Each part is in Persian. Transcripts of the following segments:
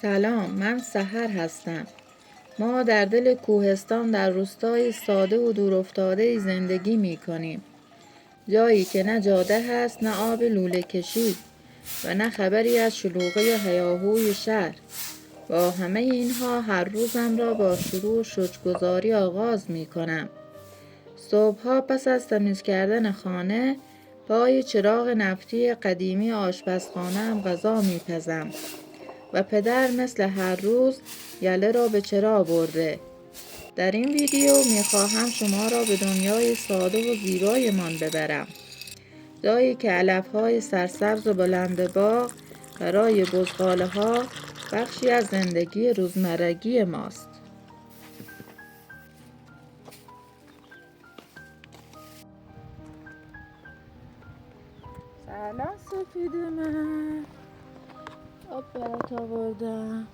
سلام، من سحر هستم. ما در دل کوهستان در روستایی ساده و دورافتاده‌ای زندگی می‌کنیم. جایی که نه جاده هست، نه آب لوله کشی و نه خبری از شلوغی و هیاهوی شهر. با همه اینها هر روزم را با شروع و شکرگزاری آغاز می‌کنم. صبح‌ها پس از تمیز کردن خانه، پای چراغ نفتی قدیمی آشپزخانه‌ام غذا می‌پزم و پدر مثل هر روز گله را به چرا برده. در این ویدیو میخواهم شما را به دنیای ساده و زیبایمان ببرم. جایی که علف‌های سرسبز و بلند باغ برای بزغاله‌ها بخشی از زندگی روزمرگی ماست. سلام سفید من، آب برات آوردم.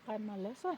چقدر ملسه.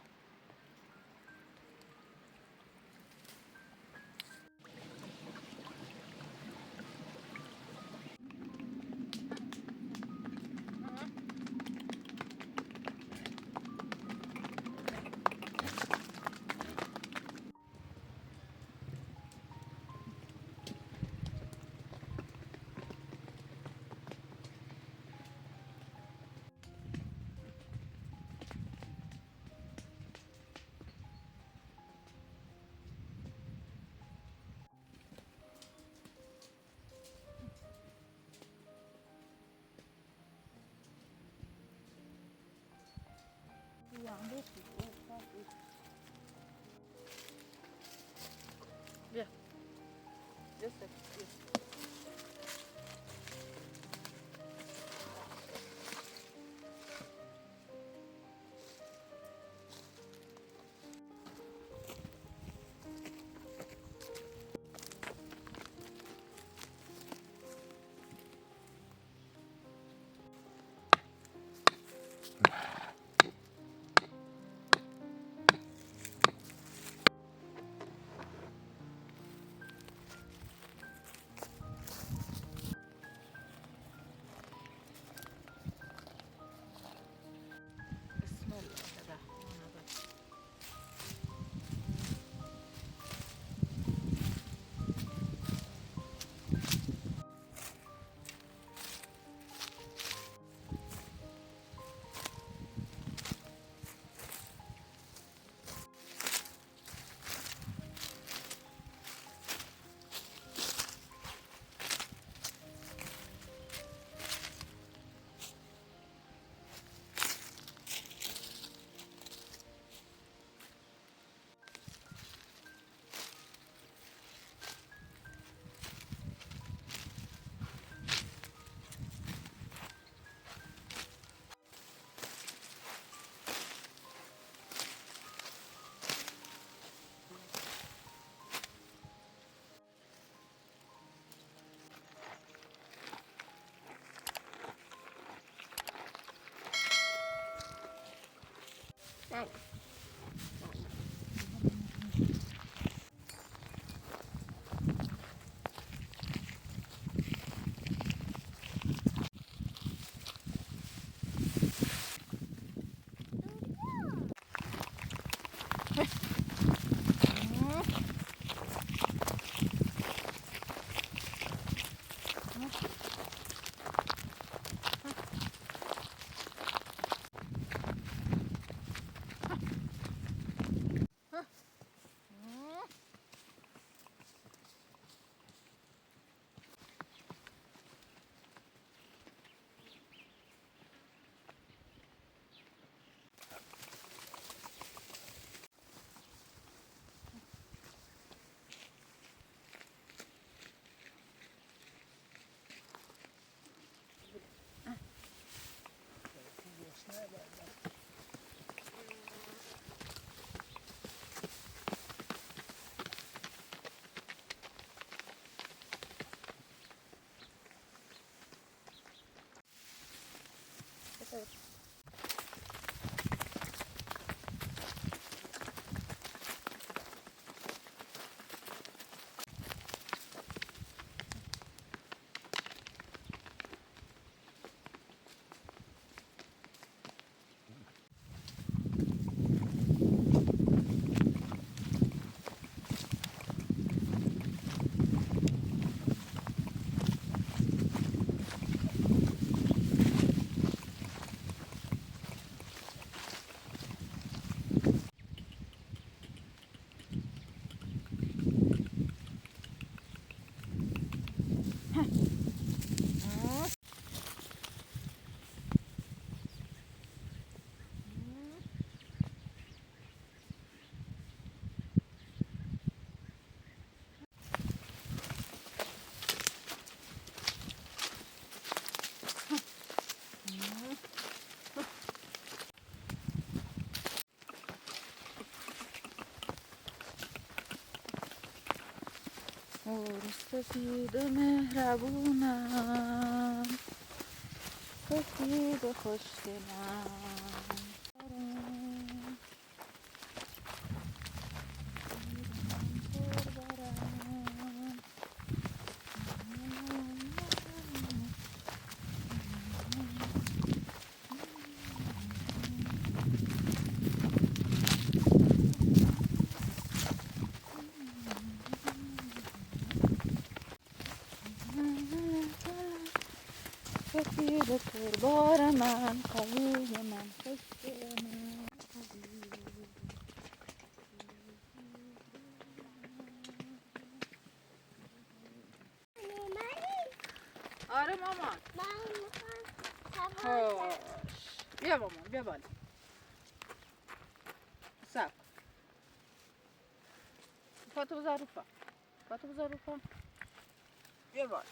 بیا بیا سفید. بسم الله الرحمن الرحیم. سفید و مهربونم، سفید و خوشگلم. سفید و پربار من، قوی من، خوشگل من. آره مامان. من میخوام بیا مامان بیا بالا. سب پاتو بذار رو پا، پاتو بذار رو پا. بیا بالا.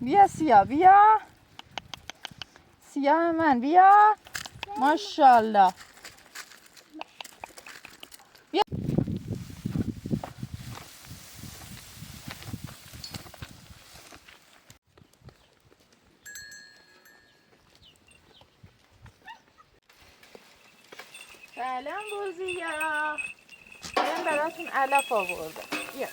بیا سیاه، بیا سیاه من، بیا. ماشاءالله. بیا. سلام بوزیا. من براتون علف آوردم. بیا.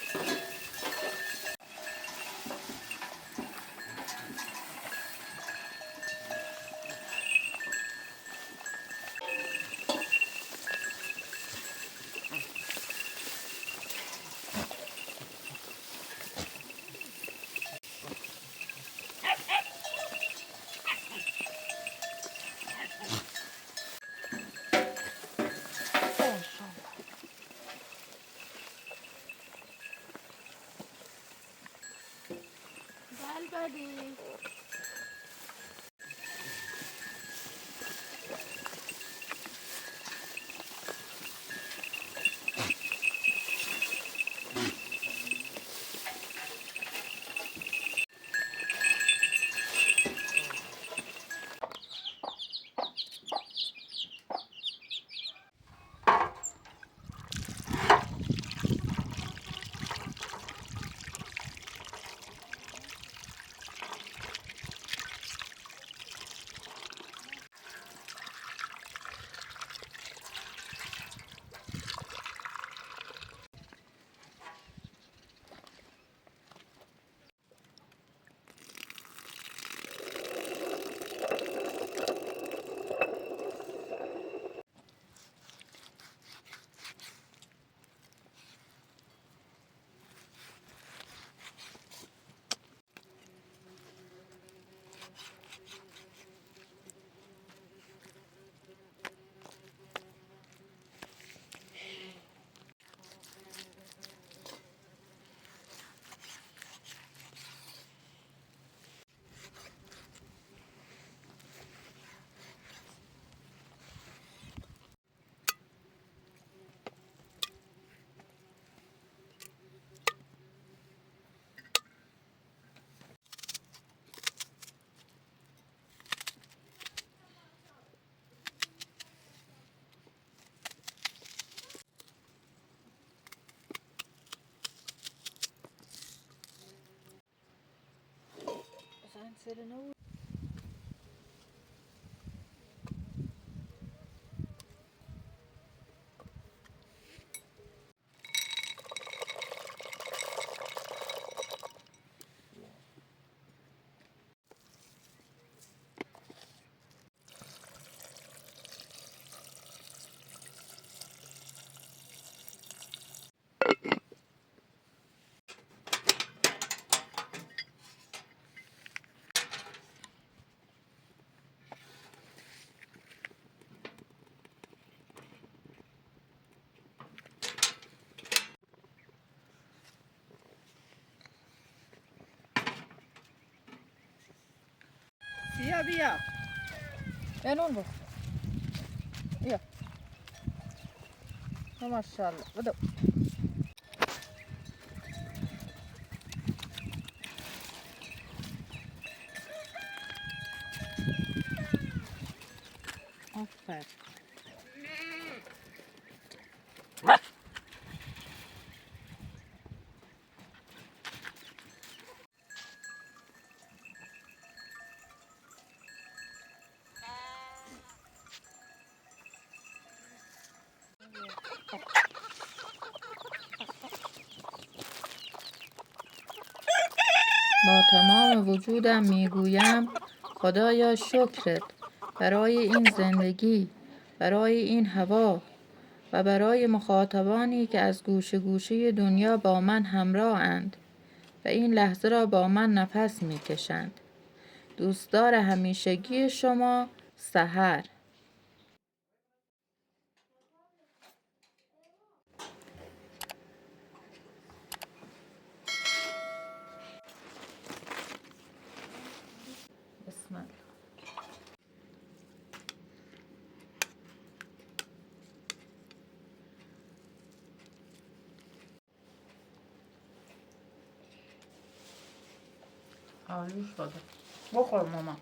بلبلی. Serena. بیا بیا. بنون بخور. بیا. ماشاءالله. بدو. آفر. با تمام وجودم میگویم خدایا شکرت برای این زندگی، برای این هوا و برای مخاطبانی که از گوشه گوشه دنیا با من همراهند و این لحظه را با من نفس میکشند. دوستدار همیشگی شما، سحر. بسم الله. عالی شده. بخور ماما.